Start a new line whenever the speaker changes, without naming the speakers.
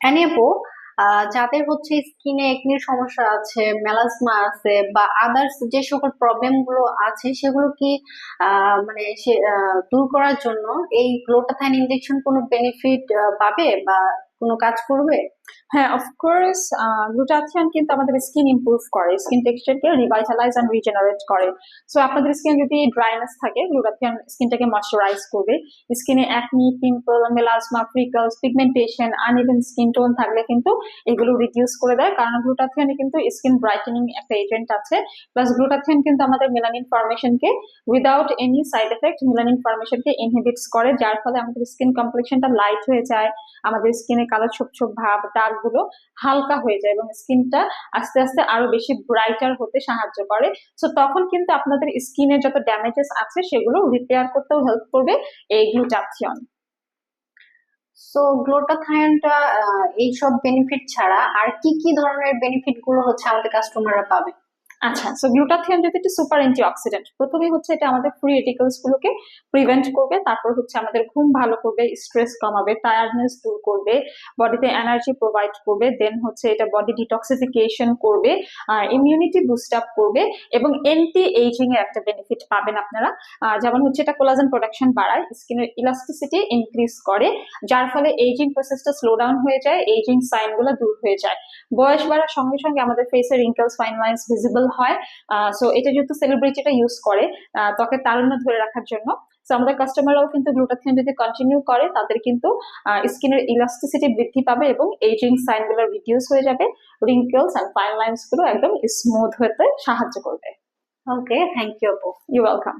আপু, যাদের হচ্ছে স্কিনে একনির সমস্যা আছে, মেলাসমা আছে বা আদার্স যে সকল প্রবলেম গুলো আছে সেগুলো কি মানে সে দূর করার জন্য এই গ্লুটাথাইন ইনজেকশন কোনো বেনিফিট পাবে বা কোনো কাজ করবে?
হ্যাঁ, অফকোর্স। গ্লুটাথিয়ন কিন্তু আমাদের স্কিন ইমপ্রুভ করে, স্কিন টেক্সচারকে রিভাইটালাইজ এন্ড রিজেনারেট করে। সো আপনাদের স্কিন যদি ড্রাইনেস থাকে, গ্লুটাথিয়ন স্কিনটাকে ময়শ্চারাইজ করবে। স্কিনে acne, pimple, melasma, freckles, pigmentation, uneven skin tone থাকলে কিন্তু এগুলো রিডিউস করে দেয়, কারণ গ্লুটাথিয়নে কিন্তু স্কিন ব্রাইটেনিং একটা এজেন্ট আছে। প্লাস গ্লুটাথিয়ন কিন্তু আমাদের মেলানিন ফর্মেশনকে without any side effect melanin ফর্মেশনকে ইনহিবিটস করে, যার ফলে আমাদের স্কিন কমপ্লেক্সনটা লাইট হয়ে যায়। আমাদের স্কিনে কালো ছোপ ছোপ ভাব, দাগ গুলো হালকা হয়ে যায় এবং স্কিনটা আস্তে আস্তে আরো বেশি ব্রাইটার হতে সাহায্য করে। সো তখন কিন্তু আপনাদের স্কিনের যত ড্যামেজেস আছে সেগুলো রিপেয়ার করতেও হেল্প করবে এই গ্লুটাথিয়ন।
সো গ্লুটাথাইনটা এইসব বেনিফিট ছাড়া আর কি কি ধরনের বেনিফিট গুলো হচ্ছে আমাদের কাস্টমাররা পাবে?
আচ্ছা, সো গ্লুটাথিয়ন যেহেতু একটি সুপার অ্যান্টিঅক্সিডেন্ট, প্রথমেই হচ্ছে এটা আমাদের ফ্রি রেডিক্যালস গুলোকে প্রিভেন্ট করবে, তারপর হচ্ছে আমাদের ঘুম ভালো করবে, স্ট্রেস কমাবে, টায়ার্ডনেস দূর করবে, বডিতে এনার্জি প্রোভাইড করবে, দেন হচ্ছে এটা বডি ডিটক্সিফিকেশন করবে, ইমিউনিটি বুস্ট আপ করবে এবং এন্টি এইজিং এর একটা বেনিফিট পাবেন আপনারা। যেমন হচ্ছে এটা কোলাজেন প্রোডাকশন বাড়ায়, স্কিনের ইলাস্টিসিটি ইনক্রিজ করে, যার ফলে এইজিং প্রসেসটা স্লো ডাউন হয়ে যায়, এইজিং সাইন গুলো দূর হয়ে যায়। বয়স বাড়ার সঙ্গে সঙ্গে আমাদের ফেসের রিঙ্কেলস, ফাইন লাইন্স ভিজিবল হয়। সো এটা যেহেতু সেলিব্রিটিটা ইউজ করে ত্বকের তারুণ্য ধরে রাখার জন্য, তো আমাদের কাস্টমাররাও কিন্তু গ্লুটাথিয়ন যদি কন্টিনিউ করে তাদের কিন্তু স্কিনের ইলাস্টিসিটি বৃদ্ধি পাবে এবং এইজিং সাইন গুলো রিডিউস হয়ে যাবে, রিঙ্কেলস এন্ড ফাইন লাইন্স গুলো একদম স্মুথ হতে সাহায্য করবে।
ওকে, থ্যাংক ইউ আপু।
You welcome.